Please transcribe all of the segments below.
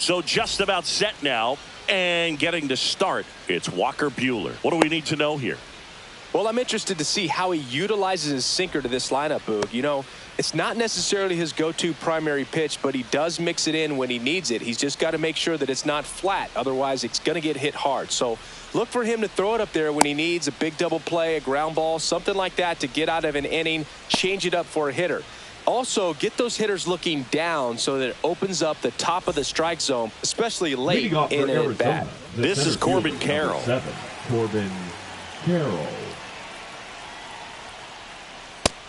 So just about set now and getting to start. It's Walker Buehler. What do we need to know here? Well, I'm interested to see how he utilizes his sinker to this lineup, Boog. You know, it's not necessarily his go-to primary pitch, but he does mix it in when he needs it. He's just got to make sure that it's not flat. Otherwise, it's going to get hit hard. So look for him to throw it up there when he needs a big double play, a ground ball, something like that to get out of an inning, change it up for a hitter. Also, get those hitters looking down so that it opens up the top of the strike zone, especially late in an at-bat. This is Corbin Carroll. Corbin Carroll.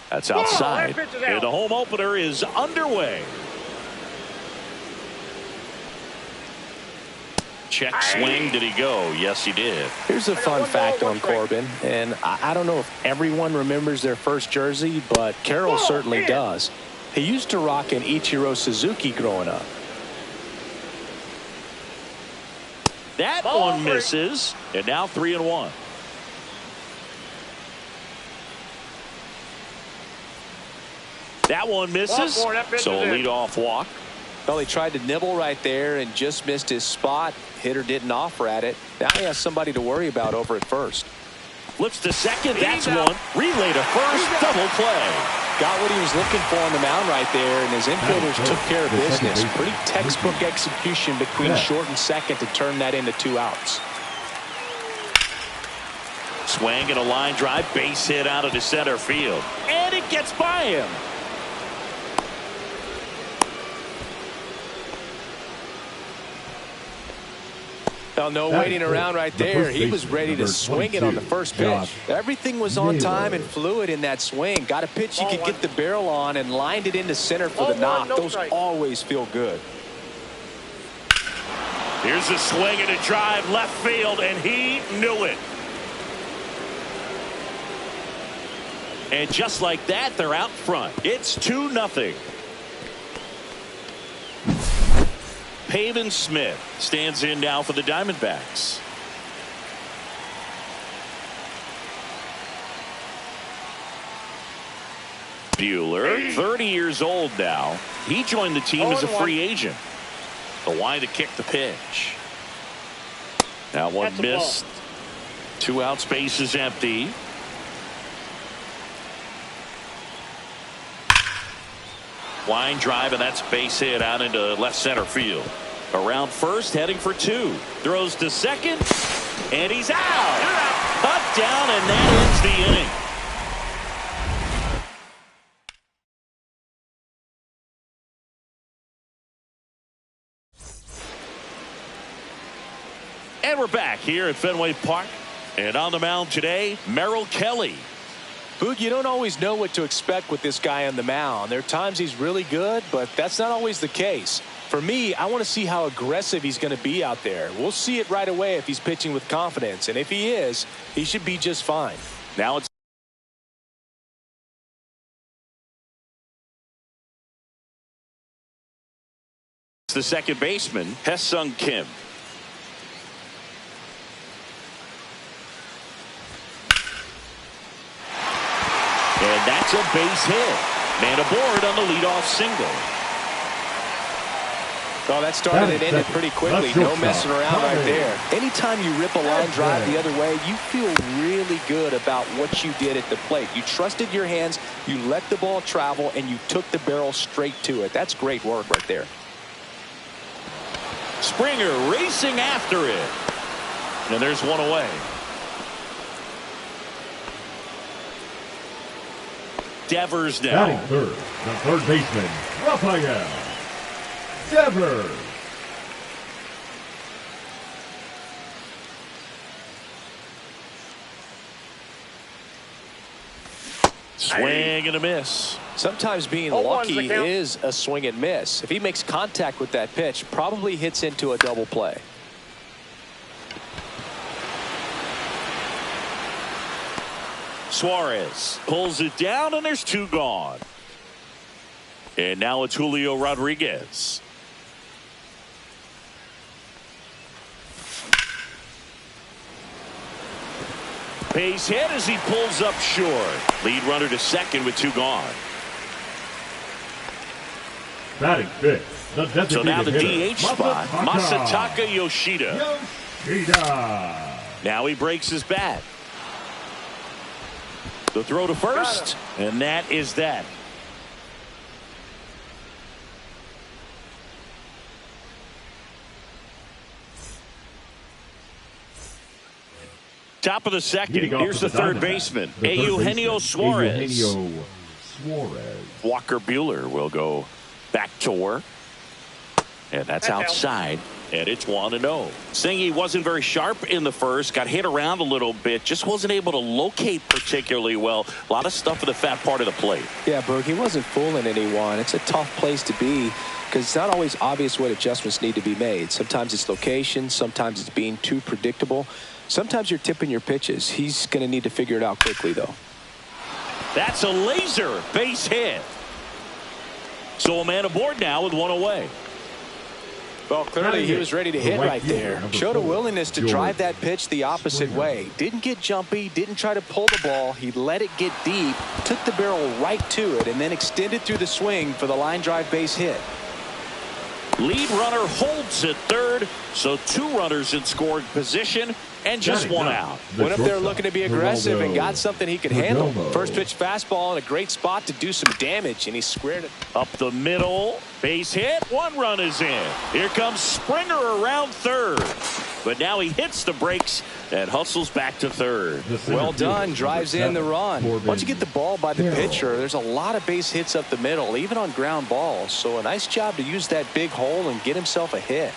That's outside. And the home opener is underway. Check swing. Did he go? Yes, he did. Here's a fun fact on Corbin, and I don't know if everyone remembers their first jersey, but Carroll certainly does. He used to rock an Ichiro Suzuki growing up. That one misses, and now 3-1. That one misses, so a leadoff walk. Well, he tried to nibble right there and just missed his spot. Hitter didn't offer at it. Now he has somebody to worry about over at first. Flips to second. That's one. Relay to first. Double play. Got what he was looking for on the mound right there, and his infielders took care of business. Pretty textbook execution between short and second to turn that into 2 outs. Swing and a line drive. Base hit out of the center field. And it gets by him. Well, no waiting around right there. He was ready to swing it on the first pitch. Everything was on time and fluid in that swing. Got a pitch you could get the barrel on and lined it into center for the knock. Those always feel good. Here's a swing and a drive left field, and he knew it. And just like that, they're out front. It's 2-0. Pavin Smith stands in now for the Diamondbacks. Buehler, 30 years old now. He joined the team as a free agent. The line to kick the pitch. Now one missed. 2 outs, base is empty. Line drive, and that's base hit out into left center field. Around first, heading for 2. Throws to second, and he's out. Cut down, and that ends the inning. And we're back here at Fenway Park. And on the mound today, Merrill Kelly. Boog, you don't always know what to expect with this guy on the mound. There are times he's really good, but that's not always the case. For me, I want to see how aggressive he's going to be out there. We'll see it right away if he's pitching with confidence. And if he is, he should be just fine. Now it's the second baseman, Hye-Sung Kim. And that's a base hit. Man aboard on the leadoff single. Oh, that started and ended pretty quickly. No messing around right there. Anytime you rip a line drive the other way, you feel really good about what you did at the plate. You trusted your hands, you let the ball travel, and you took the barrel straight to it. That's great work right there. Springer racing after it. And there's one away. Devers now. Batting third, the third baseman, Rafael Devers. Swing and a miss. Sometimes being lucky is a swing and miss. If he makes contact with that pitch, probably hits into a double play. Suarez pulls it down, and there's 2 gone. And now it's Julio Rodriguez. Base hit as he pulls up short. Lead runner to second with 2 gone. Batting fifth, the designated So now the hitter, DH spot, Masataka Yoshida. Yoshida. Now he breaks his bat. The throw to first, and that is that. Top of the second. Here's the third baseman, Eugenio Suarez. Eugenio Suarez. Walker Buehler will go back to work. And that's outside. And it's 1-0. Saying he wasn't very sharp in the first, got hit around a little bit, just wasn't able to locate particularly well. A lot of stuff in the fat part of the plate. Yeah, Boog, he wasn't fooling anyone. It's a tough place to be because it's not always obvious what adjustments need to be made. Sometimes it's location, sometimes it's being too predictable. Sometimes you're tipping your pitches. He's going to need to figure it out quickly, though. That's a laser base hit. So a man aboard now with one away. Well, clearly he was ready to hit right there. Showed a willingness to drive that pitch the opposite way. Didn't get jumpy, didn't try to pull the ball. He let it get deep, took the barrel right to it, and then extended through the swing for the line drive base hit. Lead runner holds at third, so 2 runners in scoring position and just 1 out. Went up there looking to be aggressive and got something he could handle. First pitch fastball in a great spot to do some damage, and he squared it. Up the middle, base hit, 1 run is in. Here comes Springer around third. But now he hits the brakes and hustles back to third. Well done, drives in the run. Once you get the ball by the pitcher, there's a lot of base hits up the middle, even on ground balls. So a nice job to use that big hole and get himself a hit.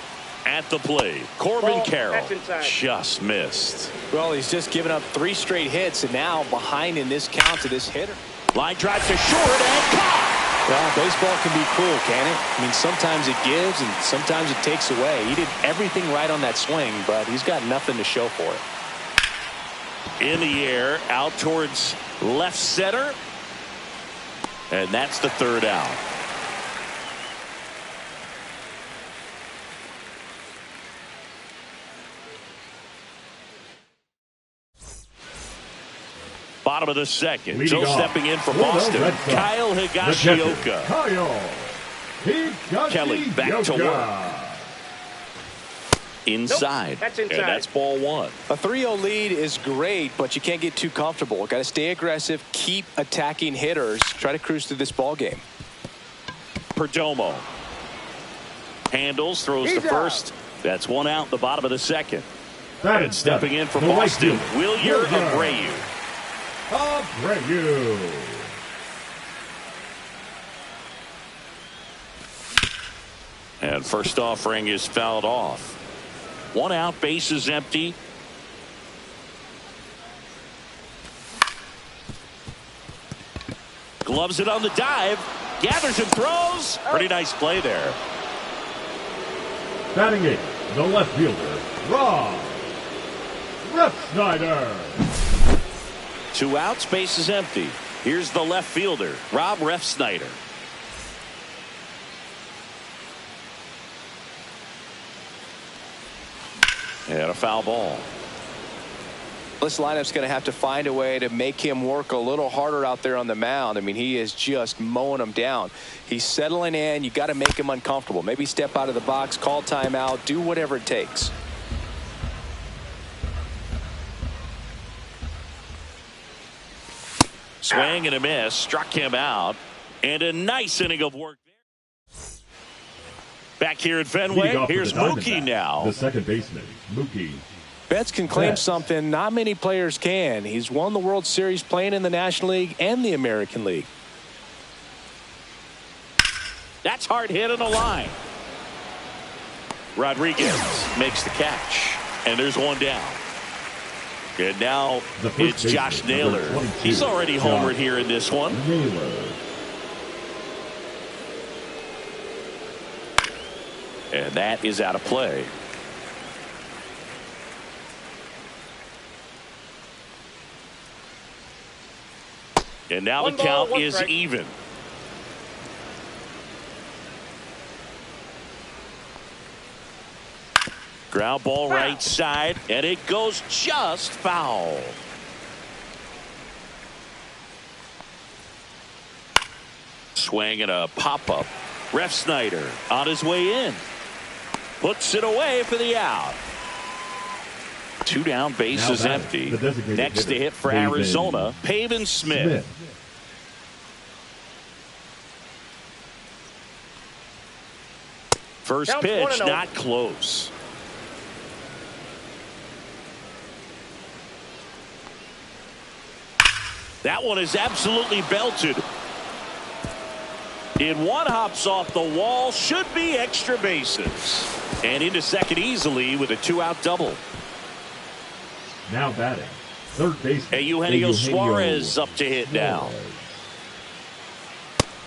At the plate, Corbin Carroll just missed. Well, he's just given up 3 straight hits, and now behind in this count to this hitter. Line drive to short and caught. Well, baseball can be cruel, can it? I mean, sometimes it gives and sometimes it takes away. He did everything right on that swing, but he's got nothing to show for it. In the air, out towards left center. And that's the 3rd out. Bottom of the second. Leading Joe off stepping in for Boston. Kyle Higashioka. Kelly back to work. Inside. That's inside. And that's ball 1. A 3-0 lead is great, but you can't get too comfortable. Got to stay aggressive, keep attacking hitters, try to cruise through this ball game. Perdomo handles, throws to first. That's 1 out. The bottom of the second. And stepping in for Boston, Wilyer Abreu. And first offering is fouled off. 1 out, base is empty. Gloves it on the dive, gathers and throws. Pretty nice play there. Batting 8, the left fielder, Rob Refsnyder. 2 outs, base is empty. Here's the left fielder, Rob Refsnyder. And a foul ball. This lineup's going to have to find a way to make him work a little harder out there on the mound. I mean, he is just mowing them down. He's settling in. You got to make him uncomfortable. Maybe step out of the box, call timeout, do whatever it takes. Swing and a miss, struck him out, and a nice inning of work there. Back here at Fenway, here's Mookie now. The second baseman, Mookie. Betts can claim something not many players can. He's won the World Series playing in the National League and the American League. That's hard hit on the line. Rodriguez makes the catch, and there's 1 down. And now it's Josh Naylor. He's already homered here in this one. And that is out of play. And now the count is even. Ground ball right side, and it goes just foul. Swing and a pop-up. Ref Snyder on his way in. Puts it away for the out. 2 down, bases empty. Next to hit for Arizona, Pavin Smith. First pitch, not close. That one is absolutely belted. In one, hops off the wall, should be extra bases. And into second easily with a 2-out double. Now batting, third baseman Eugenio Suarez up to hit now.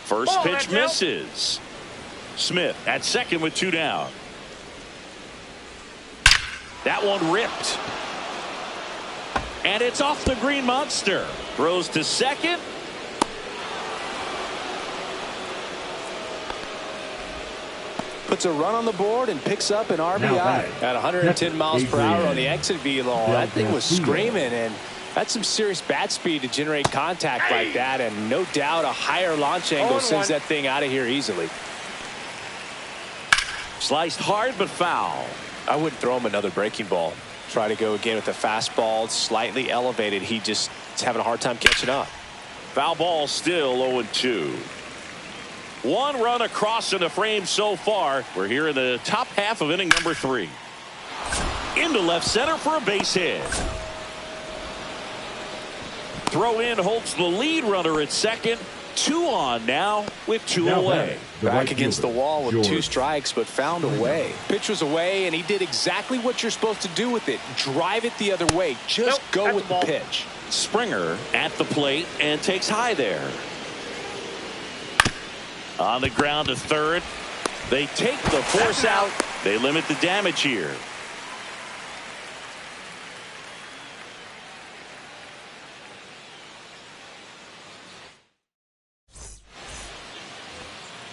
First pitch misses. Smith at second with 2 down. That one ripped. And it's off the Green Monster. Throws to second. Puts a run on the board and picks up an RBI at 110 miles per hour on the exit velo. That thing was screaming, and that's some serious bat speed to generate contact like that, and no doubt a higher launch angle sends that thing out of here easily. Sliced hard but foul. I wouldn't throw him another breaking ball. Try to go again with the fastball, slightly elevated. He just is having a hard time catching up. Foul ball, still 0-2. 1 run across in the frame so far. We're here in the top half of inning number 3. Into left center for a base hit. Throw in holds the lead runner at second. 2 on now with 2 away. Back against the wall with 2 strikes, but found a way. Pitch was away, and he did exactly what you're supposed to do with it. Drive it the other way. Just go with the pitch. Springer at the plate and takes high there. On the ground to third. They take the force out. They limit the damage here.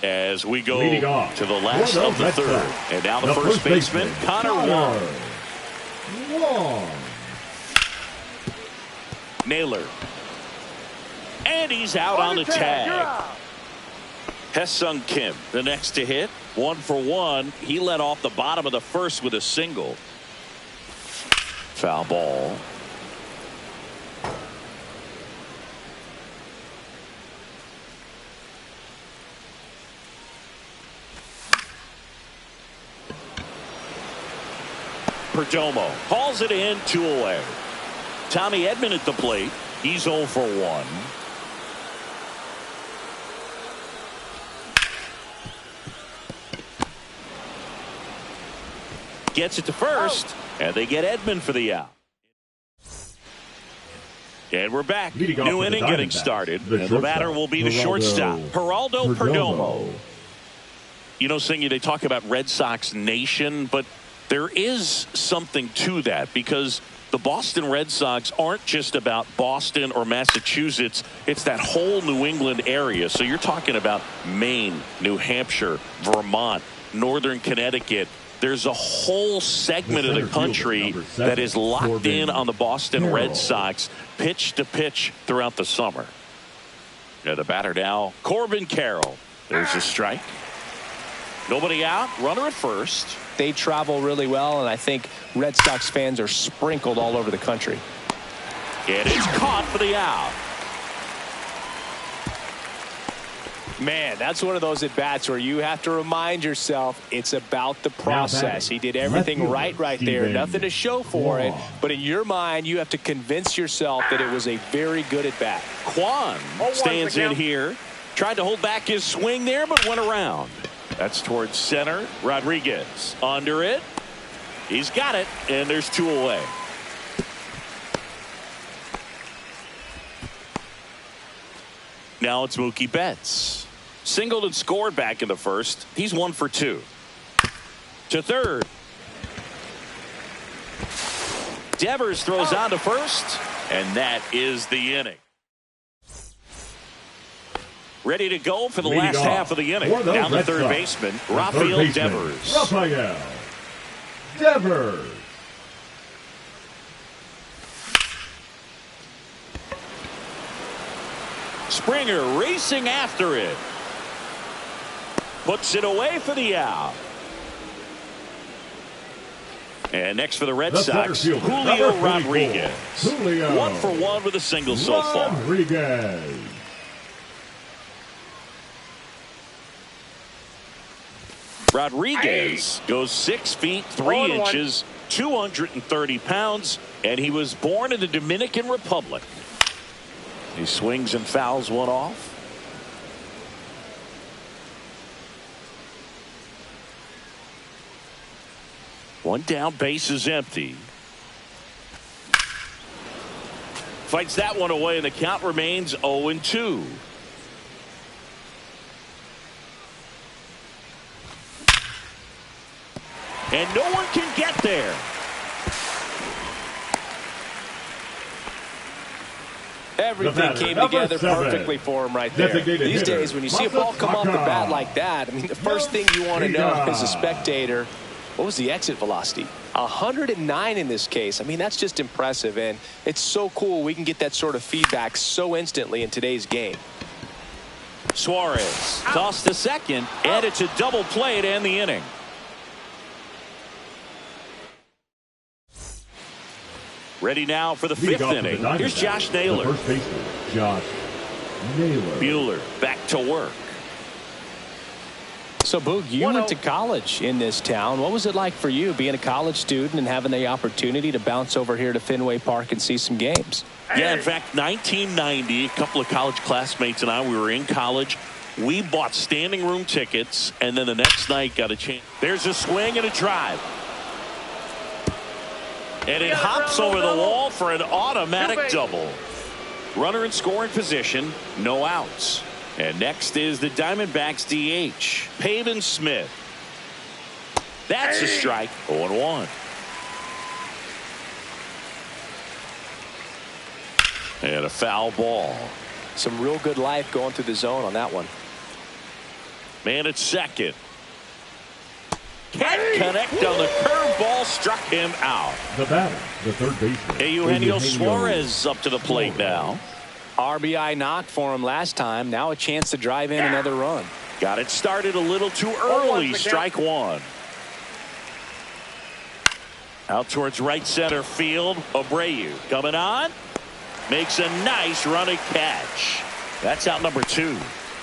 As we go to the last of the third. And now the first baseman, Connor Wong. Naylor. And he's out on the tag. Hesung Kim, the next to hit. 1 for 1. He led off the bottom of the first with a single. Foul ball. Perdomo hauls it in, 2 away. Tommy Edman at the plate. He's 0 for 1. Gets it to first, and they get Edman for the out. And we're back. New inning getting started. And the batter will be the shortstop, Geraldo Perdomo. You know, Singy, they talk about Red Sox Nation, but there is something to that because the Boston Red Sox aren't just about Boston or Massachusetts. It's that whole New England area. So you're talking about Maine, New Hampshire, Vermont, Northern Connecticut. There's a whole segment of the country that is locked in on the Boston Red Sox pitch to pitch throughout the summer. The batter now, Corbin Carroll. There's a strike. Nobody out. Runner at first. They travel really well, and I think Red Sox fans are sprinkled all over the country. And it's caught for the out. Man, that's one of those at-bats where you have to remind yourself it's about the process. He did everything right there. Nothing to show for it. But in your mind, you have to convince yourself that it was a very good at-bat. Kwan stands in here. Tried to hold back his swing there, but went around. That's towards center. Rodriguez under it. He's got it, and there's 2 away. Now it's Mookie Betts. Singled and scored back in the first. He's 1 for 2. To third. Devers throws on to first, and that is the inning. Ready to go for the last half of the inning. Down the third baseman, Rafael Devers. Rafael Devers. Springer racing after it. puts it away for the out. And next for the Red Sox, Julio Rodriguez. 1 for 1 with a single so far. Rodriguez goes 6 feet 3 inches, 230 pounds, and he was born in the Dominican Republic. He swings and fouls one off. One down, base is empty. Fights that one away, and the count remains 0-2. And no one can get there. Everything came together perfectly for him right there. These days, when you see a ball come off the bat like that, I mean, the first thing you want to know as a spectator, what was the exit velocity? 109 in this case. I mean, that's just impressive, and it's so cool we can get that sort of feedback so instantly in today's game. Suarez tossed to second, and it's a double play to end the inning. Ready now for the 5th inning. Here's Josh Naylor. First baseman, Josh Naylor. Buehler back to work. So, Boog, you went to college in this town. What was it like for you being a college student and having the opportunity to bounce over here to Fenway Park and see some games? Yeah, in fact, 1990, a couple of college classmates and I, we were in college. We bought standing room tickets, and then the next night got a chance. There's a swing and a drive. And it hops over the wall for an automatic double. Runner in scoring position, no outs. And next is the Diamondbacks DH, Pavin Smith. That's a strike. 0-1. And a foul ball. Some real good life going through the zone on that one. Man at second. Can't connect on the curveball, struck him out. The batter, the third baseman, Eugenio Suarez up to the plate now. RBI knock for him last time. Now a chance to drive in another run. Got it started a little too early. Strike one. Out towards right center field. Abreu coming on. Makes a nice running catch. That's out number 2.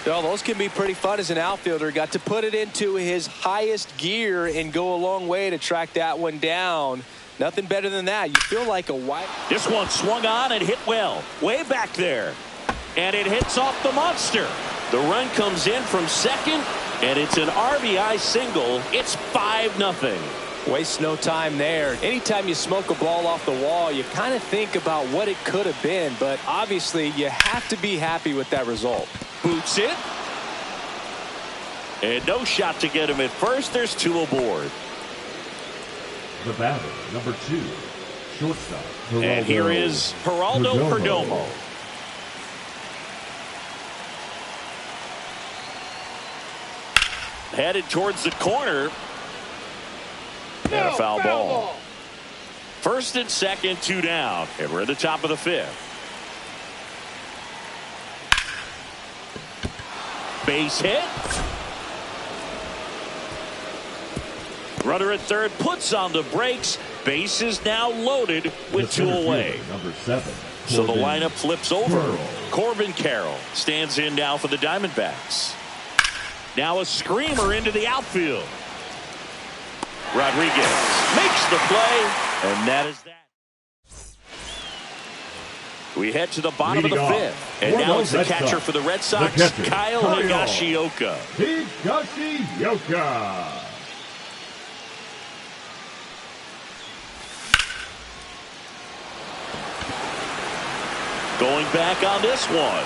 Well, those can be pretty fun as an outfielder. Got to put it into his highest gear and go a long way to track that one down. Nothing better than that. You feel like a white. This one swung on and hit well. Way back there. And it hits off the monster. The run comes in from second, and it's an RBI single. It's 5-0. Waste no time there. Anytime you smoke a ball off the wall, you kind of think about what it could have been, but obviously you have to be happy with that result. Boots it. And no shot to get him at first. There's 2 aboard. The batter, number 2, shortstop. And here is Geraldo Perdomo. Headed towards the corner. And a foul ball. First and second, 2 down. And we're at the top of the 5th. Base hit. Runner at third puts on the brakes. Base is now loaded with 2 away. Number 7. So the lineup flips over. Corbin Carroll stands in now for the Diamondbacks. Now a screamer into the outfield. Rodriguez makes the play, and that is that. We head to the bottom of the 5th, and now it's the catcher for the Red Sox, Kyle Higashioka. Higashioka. Going back on this one.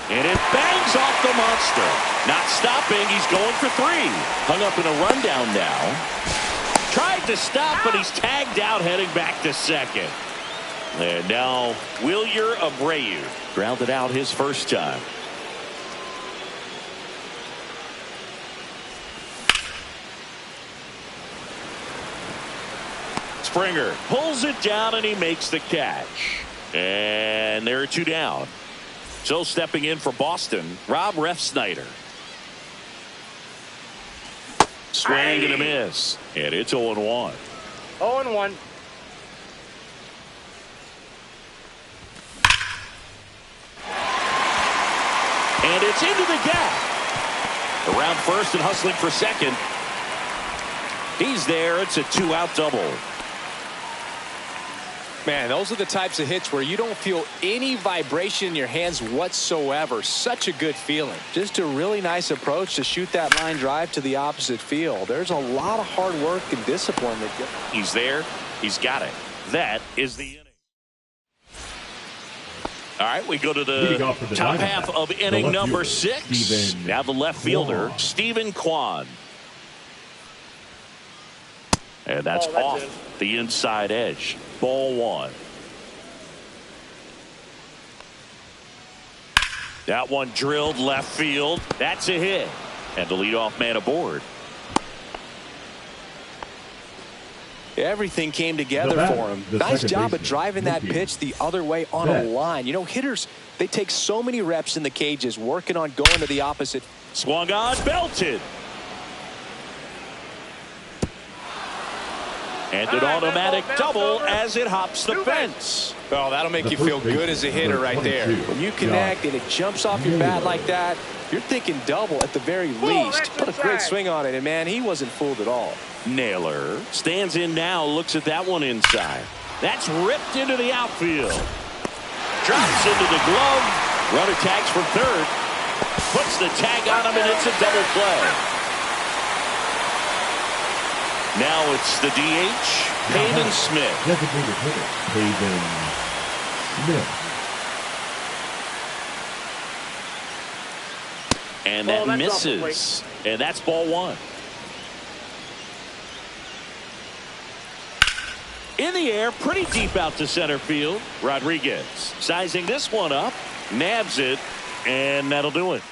And it bangs off the monster. Not stopping. He's going for 3. Hung up in a rundown now. Tried to stop, but he's tagged out heading back to second. And now Wilyer Abreu grounded out his first time. Springer pulls it down and he makes the catch. And there are 2 down. So stepping in for Boston, Rob Refsnyder. swing and a miss. And it's 0-1. 0-1. And it's into the gap. Around first and hustling for second. He's there. It's a 2-out double. Man, those are the types of hits where you don't feel any vibration in your hands whatsoever. Such a good feeling. Just a really nice approach to shoot that line drive to the opposite field. There's a lot of hard work and discipline. He's there. He's got it. That is the inning. All right, we go to the top half of inning number 6. Now the left fielder, Stephen Kwan. And that's off the inside edge. Ball 1. That one drilled left field. That's a hit. And the leadoff man aboard. Everything came together for him. Nice job of driving that pitch the other way on a line. You know, hitters, they take so many reps in the cages working on going to the opposite. Swung on, belted. And an automatic double as it hops the fence. Oh, that'll make you feel good as a hitter right there. When you connect and it jumps off your bat like that, you're thinking double at the very least. Put a great swing on it, and man, he wasn't fooled at all. Naylor stands in now, looks at that one inside. That's ripped into the outfield. Drops into the glove. Runner tags for third. Puts the tag on him, and it's a double play. Now it's the DH, Pavin Smith. Designated hitter, Pavin Smith. And that misses. And that's ball 1. In the air, pretty deep out to center field. Rodriguez sizing this one up, nabs it, and that'll do it.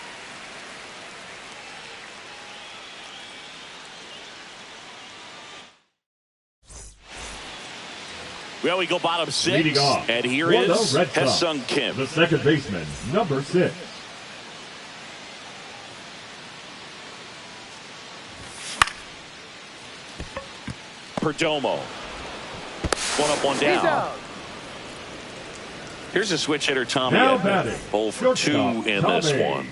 Well, we go bottom 6, and here is Ha-Sung Kim. The second baseman, number 6. Perdomo. One up, one down. Here's a switch hitter, Tommy. Now batting. 0 for 2 in this one.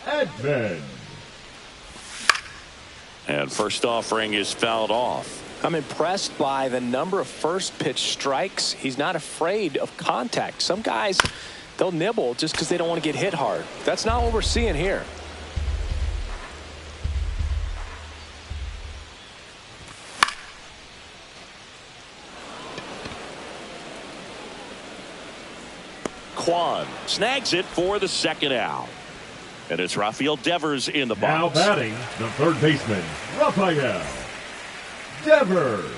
Edman. And first offering is fouled off. I'm impressed by the number of first pitch strikes. He's not afraid of contact. Some guys, they'll nibble just because they don't want to get hit hard. That's not what we're seeing here. Kwan snags it for the second out. And it's Rafael Devers in the box. Now batting, the third baseman, Rafael Devers.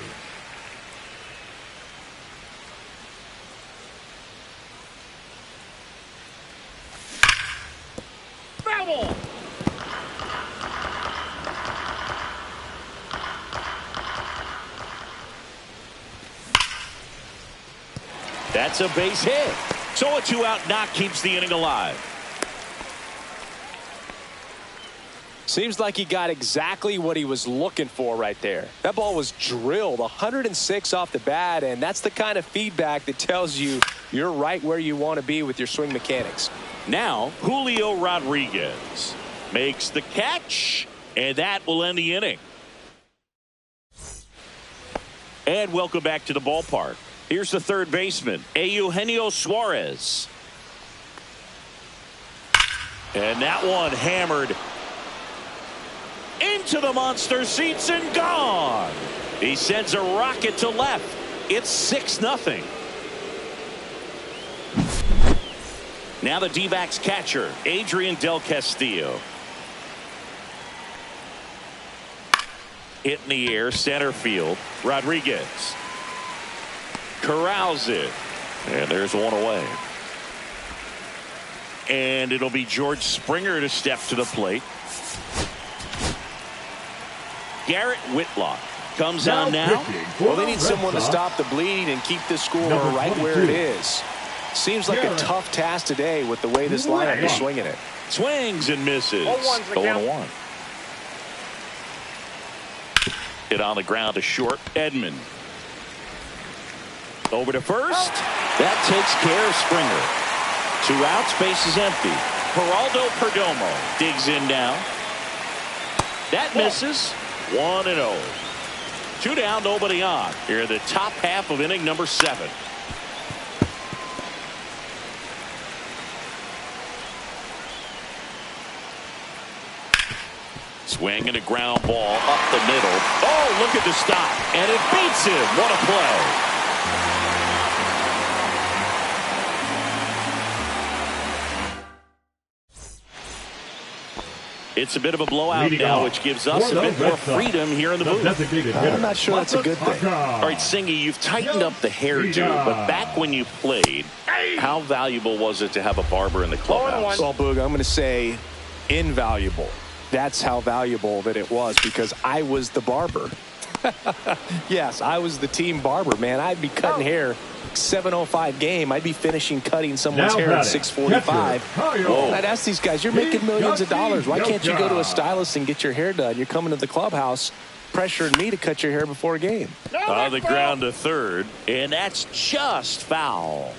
Foul. That's a base hit. So a 2-out knock keeps the inning alive. Seems like he got exactly what he was looking for right there. That ball was drilled 106 off the bat, and that's the kind of feedback that tells you you're right where you want to be with your swing mechanics. Now Julio Rodriguez makes the catch, and that will end the inning. And welcome back to the ballpark. Here's the third baseman, Eugenio Suarez. And that one hammered into the monster seats and gone. He sends a rocket to left. It's 6-0. Now the D-backs catcher, Adrian Del Castillo. Hit in the air, center field. Rodriguez corrals it. And there's one away. And it'll be George Springer to step to the plate. Garrett Whitlock comes on now. Well, they need someone to stop the bleed and keep this score right where it is. Seems like a tough task today with the way this lineup is swinging it. Swings and misses. 0-1. Hit on the ground to short. Edman. Over to first. That takes care of Springer. 2 outs, base is empty. Geraldo Perdomo digs in now. That misses. 1-0. 2 down, nobody on. Here in the top half of inning number 7. Swing and a ground ball up the middle. Oh, look at the stop. And it beats him. What a play. It's a bit of a blowout now, which gives us a bit more freedom here in the booth. I'm not sure that's a good thing. All right, Singy, you've tightened up the hairdo, but back when you played, how valuable was it to have a barber in the clubhouse? Well, Boog, I'm going to say invaluable. That's how valuable that it was, because I was the barber. Yes, I was the team barber, man. I'd be cutting hair 7:05 game. I'd be finishing cutting someone's hair at 6:45. I'd ask these guys, you're making millions of dollars. Why can't you go to a stylist and get your hair done? You're coming to the clubhouse pressuring me to cut your hair before a game. On the ground to third, and that's just foul.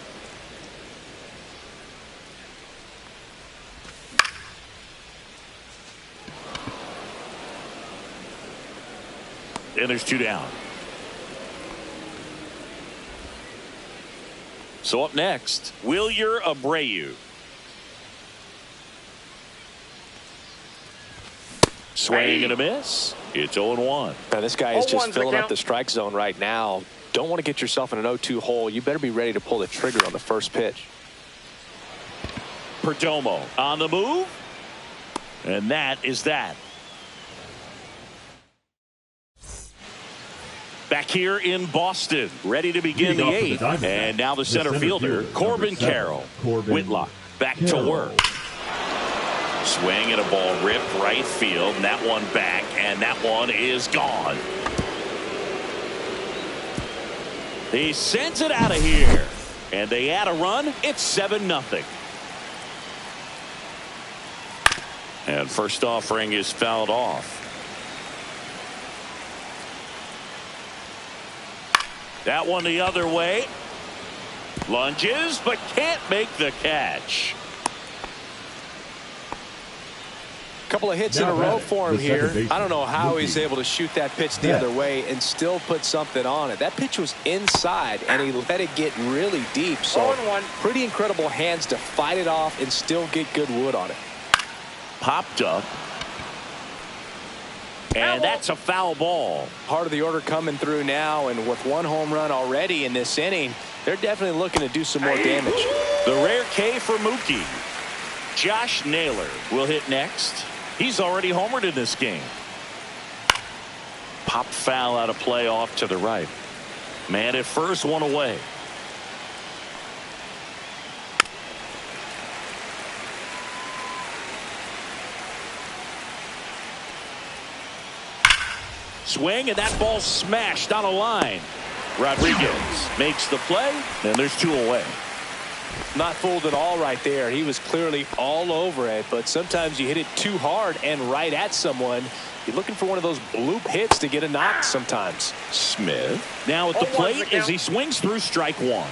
And there's 2 down. So up next, Wilyer Abreu. Swing and a miss. It's 0-1. Now this guy is just filling up the strike zone right now. Don't want to get yourself in an 0-2 hole. You better be ready to pull the trigger on the first pitch. Perdomo on the move. And that is that. Back here in Boston, ready to begin the 8th. And now the center fielder, Corbin Carroll. Whitlock back to work. Swing and a ball ripped right field. And that one back, and that one is gone. He sends it out of here. And they add a run. It's 7-0. And first offering is fouled off. That one the other way. Lunges, but can't make the catch. Couple of hits in a row for him here. I don't know how he's able to shoot that pitch the other way and still put something on it. That pitch was inside, and he let it get really deep. So pretty incredible hands to fight it off and still get good wood on it. Popped up. And that's a foul ball. Part of the order coming through now, and with 1 home run already in this inning, they're definitely looking to do some more damage. The rare K for Mookie. Josh Naylor will hit next. He's already homered in this game. Pop foul out of play off to the right. Man at first, 1 away. Swing, and that ball smashed on a line. Rodriguez makes the play, and there's 2 away. Not fooled at all right there. He was clearly all over it, but sometimes you hit it too hard and right at someone. You're looking for one of those bloop hits to get a knock sometimes. Smith now at the plate as he swings through strike 1.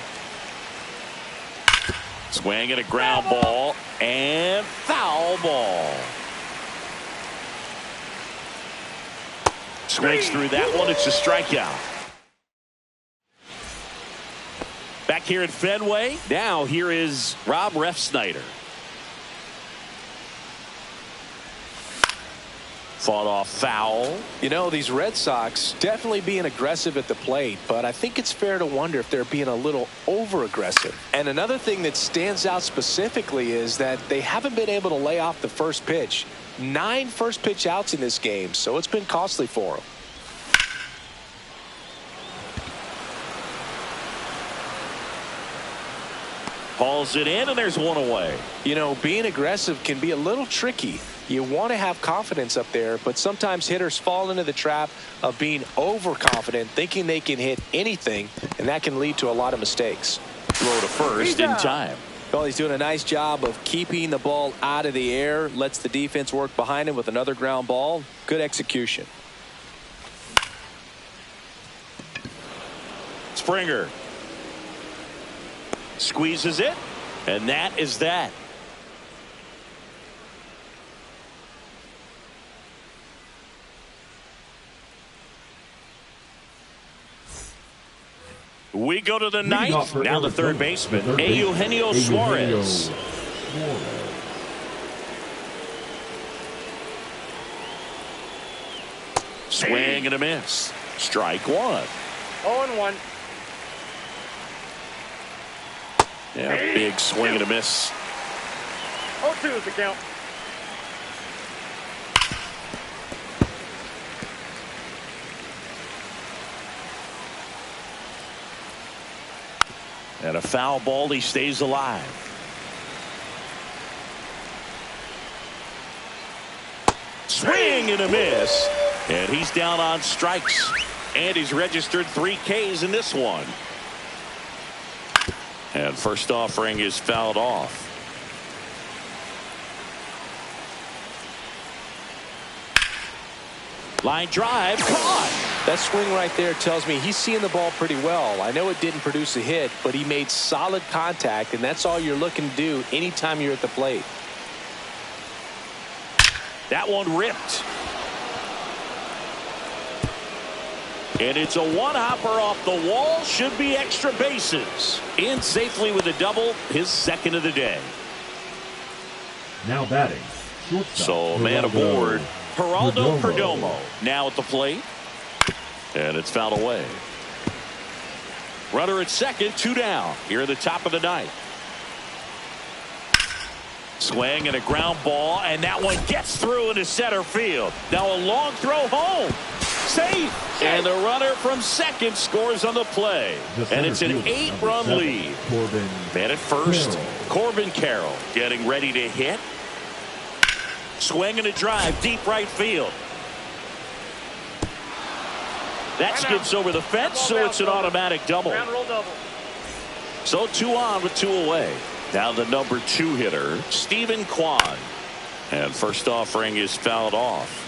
Swing and a ground ball, and foul ball. Swings through that one. It's a strikeout. Back here at Fenway. Now here is Rob Refsnyder. Fought off foul. You know, these Red Sox definitely being aggressive at the plate, but I think it's fair to wonder if they're being a little over aggressive. And another thing that stands out specifically is that they haven't been able to lay off the first pitch. 9 first pitch outs in this game, so it's been costly for them. Hauls it in, and there's 1 away. You know, being aggressive can be a little tricky. You want to have confidence up there, but sometimes hitters fall into the trap of being overconfident, thinking they can hit anything, and that can lead to a lot of mistakes. Throw to first in time. Well, he's doing a nice job of keeping the ball out of the air, lets the defense work behind him with another ground ball. Good execution. Springer squeezes it, and that is that. We go to the ninth. Now the third baseman, Eugenio Suarez. Swing and a miss. Strike one. 0-1. Yeah, big swing and a miss. 0-2 is the count. And a foul ball, he stays alive. Swing and a miss. And he's down on strikes. And he's registered 3 Ks in this one. And first offering is fouled off. Line drive, caught. That swing right there tells me he's seeing the ball pretty well. I know it didn't produce a hit, but he made solid contact, and that's all you're looking to do anytime you're at the plate. That one ripped. And it's a one-hopper off the wall. Should be extra bases. In safely with a double, his second of the day. Now batting. So a man aboard, Geraldo Perdomo. Now at the plate. And it's fouled away. Runner at second, 2 down. Here at the top of the ninth. Swing and a ground ball, and that one gets through into center field. Now a long throw home. Safe. And the runner from second scores on the play. And it's an 8-run lead. Man at first, Corbin Carroll getting ready to hit. Swing and a drive, deep right field. That skips over the fence, so it's an automatic double. So 2 on with 2 away. Now the number 2 hitter, Stephen Kwan. And first offering is fouled off.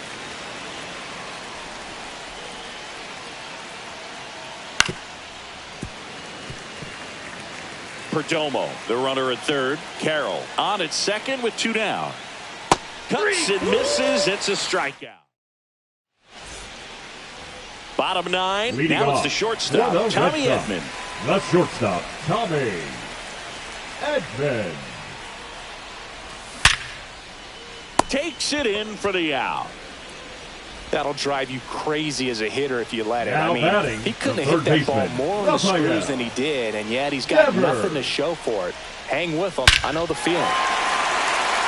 Perdomo, the runner at third. Carroll on at second with 2 down. Cuts and misses. It's a strikeout. Bottom 9. Leading now off, it's the shortstop, Tommy Edman. The shortstop, Tommy Edman. Takes it in for the out. That'll drive you crazy as a hitter if you let it. Now I mean, batting, he couldn't the have hit third that ball baseman, more on the Rafael. screws than he did, and yet he's got Never. nothing to show for it. Hang with him. I know the feeling.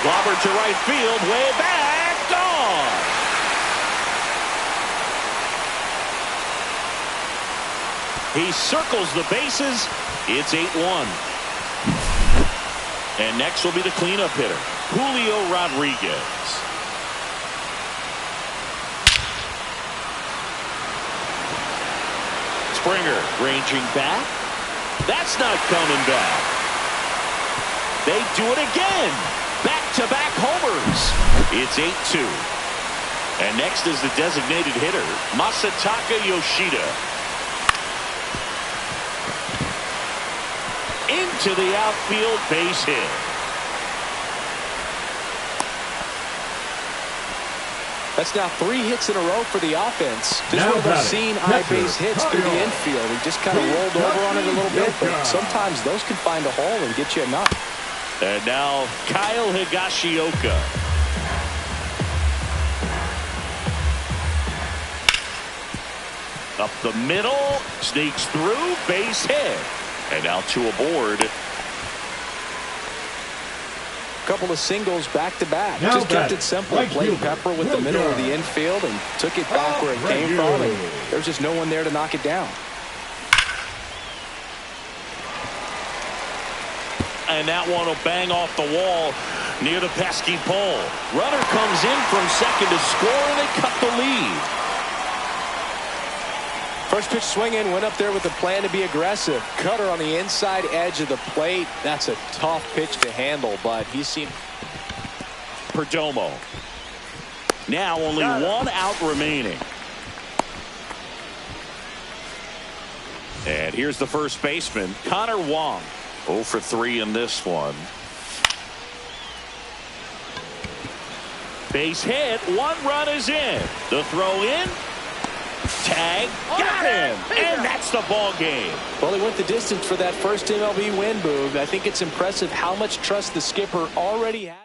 Robert to right field, way back, gone. He circles the bases. It's 8-1. And next will be the cleanup hitter, Julio Rodriguez. Springer ranging back. That's not coming back. They do it again. Back-to-back homers. It's 8-2. And next is the designated hitter, Masataka Yoshida. Into the outfield, base hit. That's now 3 hits in a row for the offense. Just Now one of those batting, seen catcher, high base hits through the Kyle. infield. He just kind of rolled over on it a little bit, but sometimes those can find a hole and get you a knock. And now Kyle Higashioka. Up the middle, sneaks through, base hit. And now 2 aboard. Couple of singles back-to-back. Now Just kept batting, it simple. right Played fielder, Pepper with the Roger. middle of the infield and took it back where it came from, and there's just no one there to knock it down. And that one will bang off the wall near the pesky pole. Runner comes in from second to score, and they cut the lead. First pitch swinging, went up there with a plan to be aggressive. Cutter on the inside edge of the plate. That's a tough pitch to handle, but he seemed... Perdomo. Now only 1 out remaining. And And here's the first baseman, Connor Wong. 0 for 3 in this one. Base hit. 1 run is in. The throw in. Tag. Got him. And that's the ball game. Well, he went the distance for that first MLB win, Boog. I think it's impressive how much trust the skipper already has.